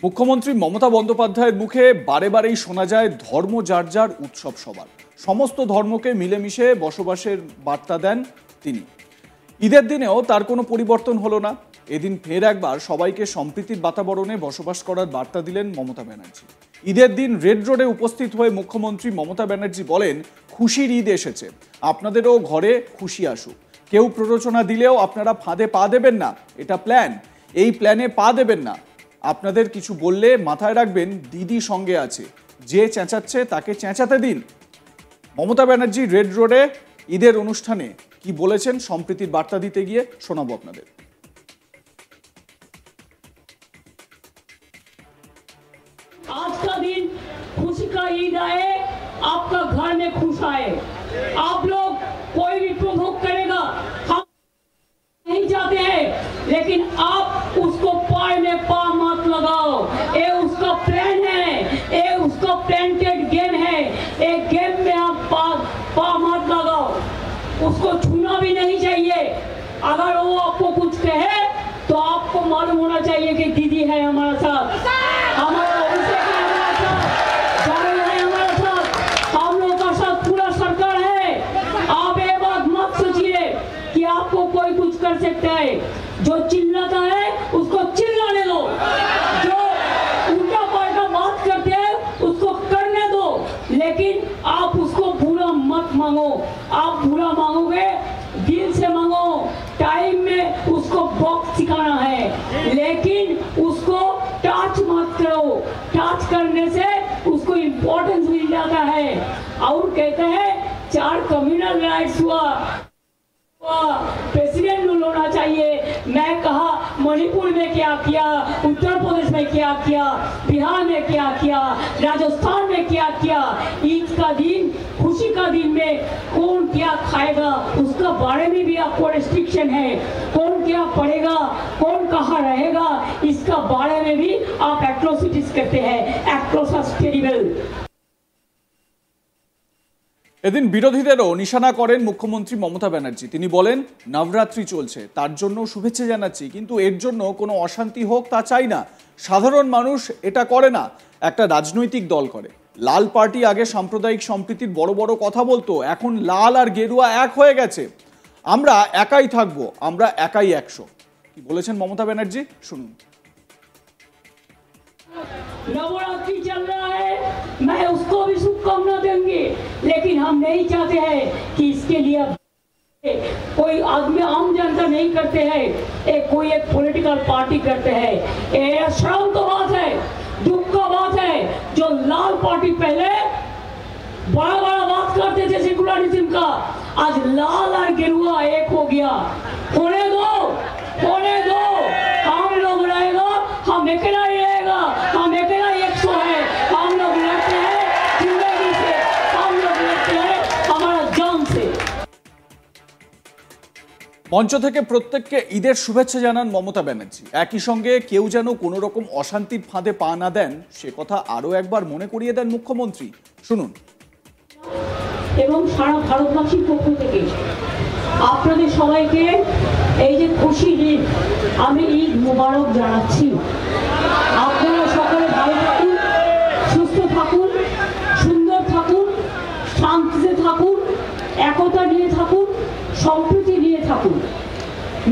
মুখ্যমন্ত্রী মমতা বন্দ্যোপাধ্যায়ের মুখে বারে বারেই শোনা যায় ধর্ম যার যার, উৎসব সবার। সমস্ত ধর্মকে মিলেমিশে বসবাসের বার্তা দেন তিনি। ঈদের দিনেও তার কোনো পরিবর্তন হলো না। এদিন ফের একবার সবাইকে সম্প্রীতির বাতাবরণে বসবাস করার বার্তা দিলেন মমতা ব্যানার্জি। ঈদের দিন রেড রোডে উপস্থিত হয়ে মুখ্যমন্ত্রী মমতা ব্যানার্জি বলেন, খুশির ঈদ এসেছে, আপনাদেরও ঘরে খুশি আসুক। কেউ প্ররোচনা দিলেও আপনারা ফাঁদে পা দেবেন না, এটা প্ল্যান, এই প্ল্যানে পা দেবেন না। আপনাদের কিছু বললে মাথায় রাখবেন দিদি সঙ্গে আছে, যে চেঁচাচ্ছে তাকে চেঁচাতে দিন। মমতা ব্যানার্জি রেড রোডে ঈদের অনুষ্ঠানে কি বলেছেন সম্প্রীতির বার্তা দিতে গিয়ে শোনাবো আপনাদের। आज का दिन खुशी का ईद आए, आपका घर में खुश आए। आप लोग कोई भी प्रोवोक करेगा हम नहीं चाहते हैं, लेकिन आप उसको पाए में पा मत लगाओ। ये उसका प्लान है, ये उसका प्लांटेड गेम है। एक गेम में आप पा मत लगाओ, उसको छूना भी नहीं चाहिए। अगर वो आपको कुछ कहे तो आपको मालूम होना चाहिए कि दीदी है हमारे साथ, हमारा अभिषेक है हमारे साथ, जावेद है हमारे साथ, हम लोग का साथ पूरा सरकार है। आप ये बात मत सोचिए कि आपको कोई कुछ कर सकता है। जो चिल्लाता है उसको चिल्लाने दो, जो उल्टा पलटा बात करते हैं उसको करने दो, लेकिन आप उसको बुरा मत मांगो। आप बुरा मांगोगे दिल से मांगो, टाइम में उसको बॉक्स सिखाना है, लेकिन उसको टच मत करो। टच करने से उसको इम्पोर्टेंस मिल जाता है। और कहते हैं 4 कम्युनल राइट्स हुआ, प्रेसिडेंट रूल होना चाहिए। मैं कहा मणिपुर में क्या किया, उत्तर प्रदेश में क्या किया, बिहार में क्या किया, राजस्थान में क्या किया। ईद का दिन, खुशी का दिन में कौन क्या खाएगा उसका बारे में भी आपको रिस्ट्रिक्शन है। कौन क्या पढ़ेगा, कौन कहाँ रहेगा, इसका बारे में भी आप एट्रोसिटीज करते हैं। एट्रोसिस टेरिबल। এদিন বিরোধীদেরও নিশানা করেন মুখ্যমন্ত্রী মমতা ব্যানার্জি। তিনি বলেন, নবরাত্রি চলছে, তার জন্য শুভেচ্ছা জানাচ্ছি, কিন্তু এর জন্য কোনো অশান্তি হোক তা চাই না। সাধারণ মানুষ এটা করে না, একটা রাজনৈতিক দল করে। লাল পার্টি আগে সাম্প্রদায়িক সম্প্রীতির বড় বড় কথা বলতো, এখন লাল আর গেরুয়া এক হয়ে গেছে। আমরা একাই থাকবো, আমরা একাই 100। কি বলেছেন মমতা ব্যানার্জি, শুনুন। नवरात्रि चल रहा है, मैं उसको भी शुभकामना देंगे, लेकिन हम नहीं चाहते हैं कि इसके लिए कोई आदमी आम जनता नहीं करते हैं, कोई एक पॉलिटिकल पार्टी करते हैं। ये शर्म का बात है, दुख का बात है। जो लाल पार्टी पहले बड़ा बड़ा बात करते थे सेकुलरिज्म का, आज लाल और गेरुआ एक हो गया। होने दो, होने दो। हम लोग रहेगा, हम अकेला ही रहेगा, हम अकेला 100 है। हम लोग लड़ते हैं जिंदगी से, हम लोग लड़ते हैं हमारा जान से। মঞ্চ থেকে প্রত্যেককে ঈদের শুভেচ্ছা জানান মমতা ব্যানার্জি। একই সঙ্গে কেউ যেন কোনো রকম অশান্তির ফাঁদে পা না দেন সে কথা আরও একবার মনে করিয়ে দেন মুখ্যমন্ত্রী, শুনুন। এবং সারা ভারতবাসীর পক্ষ থেকে আপনাদের সবাইকে এই যে খুশির ঈদ, আমি ঈদ মোবারক জানাচ্ছি। আপনারা সকলে ভালো থাকুন, সুস্থ থাকুন, সুন্দর থাকুন, শান্তিতে থাকুন, একতা নিয়ে থাকুন, সম্প্রীতি নিয়ে থাকুন।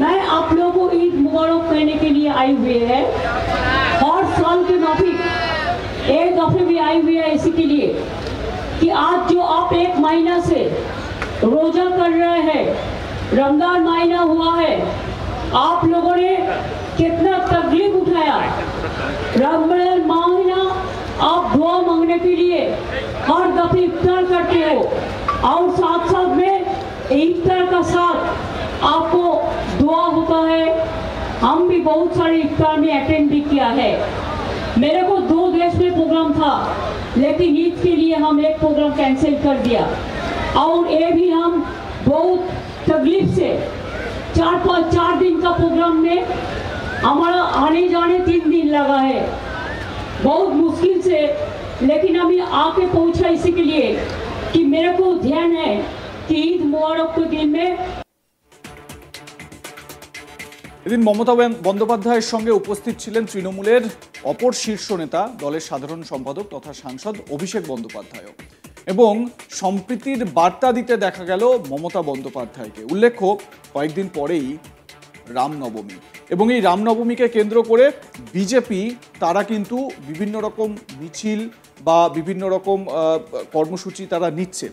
मैं आप लोगों को ईद मुबारक कहने के लिए आई हुई है। हर साल के माफिक एक दफे भी आई हुई है इसी के लिए कि आज जो आप 1 महीना से रोजा कर रहे हैं, रमजान महीना हुआ है, आप लोगों ने कितना तकलीफ उठाया। रमजान महीना आप दुआ मांगने के लिए हर दफे इफ्तार करते हो, और साथ साथ में इफ्तार का साथ आपको दुआ होता है। हम भी बहुत सारे इफ्तार में अटेंड भी किया है। मेरे को 2 देश में प्रोग्राम था, लेकिन ईद के लिए हम एक प्रोग्राम कैंसिल कर दिया, और ये भी हम बहुत तकलीफ से 4 दिन का प्रोग्राम में हमारा आने जाने 3 दिन लगा है, बहुत मुश्किल से, लेकिन अभी आके पहुंचा इसी के लिए कि मेरे को ध्यान है कि ईद मुबारक के दिन में এদিন মমতা বন্দ্যোপাধ্যায়ের সঙ্গে উপস্থিত ছিলেন তৃণমূলের অপর শীর্ষ নেতা, দলের সাধারণ সম্পাদক তথা সাংসদ অভিষেক বন্দ্যোপাধ্যায়, এবং সম্প্রীতির বার্তা দিতে দেখা গেল মমতা বন্দ্যোপাধ্যায়কে। উল্লেখ্য, কয়েকদিন পরেই রামনবমী, এবং এই রামনবমীকে কেন্দ্র করে বিজেপি তারা কিন্তু বিভিন্ন রকম মিছিল বা বিভিন্ন রকম কর্মসূচি তারা নিচ্ছে।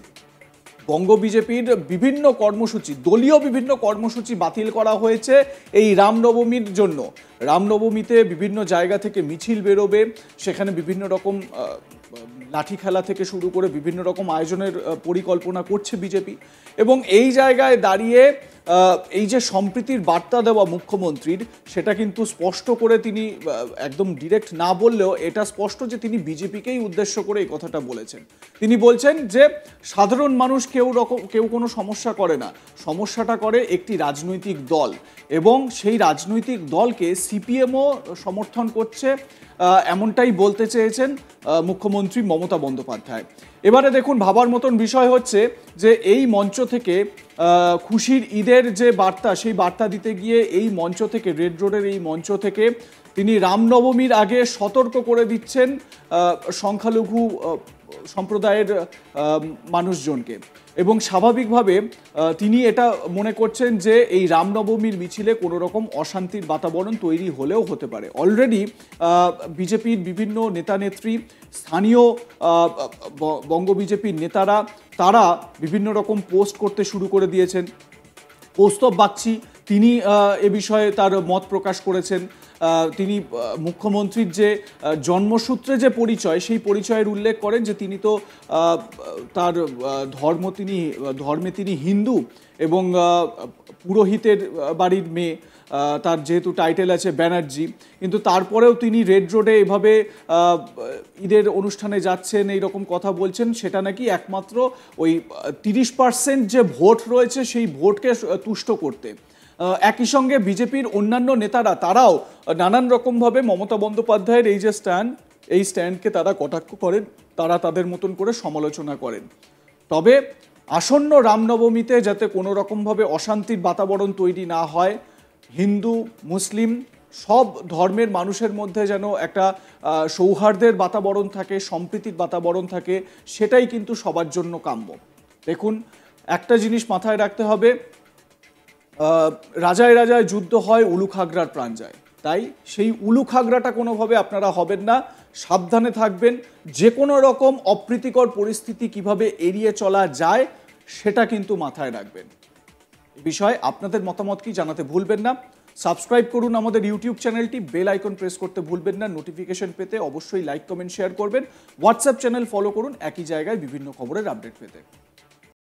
বঙ্গ বিজেপির বিভিন্ন কর্মসূচি, দলীয় বিভিন্ন কর্মসূচি বাতিল করা হয়েছে এই রামনবমীর জন্য। রামনবমীতে বিভিন্ন জায়গা থেকে মিছিল বেরোবে, সেখানে বিভিন্ন রকম লাঠি খেলা থেকে শুরু করে বিভিন্ন রকম আয়োজনের পরিকল্পনা করছে বিজেপি। এবং এই জায়গায় দাঁড়িয়ে এই যে সম্প্রীতির বার্তা দেওয়া মুখ্যমন্ত্রীর, সেটা কিন্তু স্পষ্ট করে তিনি একদম ডিরেক্ট না বললেও এটা স্পষ্ট যে তিনি বিজেপিকেই উদ্দেশ্য করে এই কথাটা বলেছেন। তিনি বলছেন যে সাধারণ মানুষ কেউ কোনো সমস্যা করে না, সমস্যাটা করে একটি রাজনৈতিক দল, এবং সেই রাজনৈতিক দলকে সিপিএমও সমর্থন করছে, এমনটাই বলতে চেয়েছেন মুখ্যমন্ত্রী মমতা বন্দ্যোপাধ্যায়। এবারে দেখুন, ভাবার মতন বিষয় হচ্ছে যে এই মঞ্চ থেকে খুশির ঈদের যে বার্তা, সেই বার্তা দিতে গিয়ে এই মঞ্চ থেকে, রেড রোডের এই মঞ্চ থেকে তিনি রামনবমীর আগে সতর্ক করে দিচ্ছেন সংখ্যালঘু সম্প্রদায়ের মানুষজনকে। এবং স্বাভাবিকভাবে তিনি এটা মনে করছেন যে এই রামনবমীর মিছিলে কোনো রকম অশান্তির বাতাবরণ তৈরি হলেও হতে পারে। অলরেডি বিজেপির বিভিন্ন নেতানেত্রী, স্থানীয় বঙ্গ বিজেপির নেতারা, তারা বিভিন্ন রকম পোস্ট করতে শুরু করে দিয়েছেন। কৌস্তব বাগচি তিনি এ বিষয়ে তার মত প্রকাশ করেছেন। তিনি মুখ্যমন্ত্রীর যে জন্মসূত্রে যে পরিচয়, সেই পরিচয়ের উল্লেখ করেন যে তিনি তো তার ধর্মে তিনি হিন্দু, এবং পুরোহিতের বাড়ির মেয়ে, তার যেহেতু টাইটেল আছে ব্যানার্জি, কিন্তু তারপরেও তিনি রেড রোডে এভাবে ঈদের অনুষ্ঠানে যাচ্ছেন, এইরকম কথা বলছেন। সেটা নাকি একমাত্র ওই 30% যে ভোট রয়েছে সেই ভোটকে তুষ্ট করতে। একই সঙ্গে বিজেপির অন্যান্য নেতারা, তারাও নানান রকমভাবে মমতা বন্দ্যোপাধ্যায়ের এই যে এই স্ট্যান্ডকে তারা কটাক্ষ করেন, তারা তাদের মতন করে সমালোচনা করেন। তবে আসন্ন রামনবমীতে যাতে কোনো রকমভাবে অশান্তির বাতাবরণ তৈরি না হয়, হিন্দু মুসলিম সব ধর্মের মানুষের মধ্যে যেন একটা সৌহার্দ্যের বাতাবরণ থাকে, সম্প্রীতির বাতাবরণ থাকে, সেটাই কিন্তু সবার জন্য কাম্য। দেখুন, একটা জিনিস মাথায় রাখতে হবে, রাজায় রাজায় যুদ্ধ হয়, উলুখাগড়ার প্রাণ যায়। তাই সেই উলুখাগড়াটা কোনোভাবে আপনারা হবেন না, সাবধানে থাকবেন। যে কোনো রকম অপ্রীতিকর পরিস্থিতি কিভাবে এড়িয়ে চলা যায় সেটা কিন্তু মাথায় রাখবেন। এই বিষয়ে আপনাদের মতামত কি জানাতে ভুলবেন না। সাবস্ক্রাইব করুন আমাদের ইউটিউব চ্যানেলটি, বেল আইকন প্রেস করতে ভুলবেন না। নোটিফিকেশন পেতে অবশ্যই লাইক, কমেন্ট, শেয়ার করবেন। হোয়াটসঅ্যাপ চ্যানেল ফলো করুন একই জায়গায় বিভিন্ন খবরের আপডেট পেতে।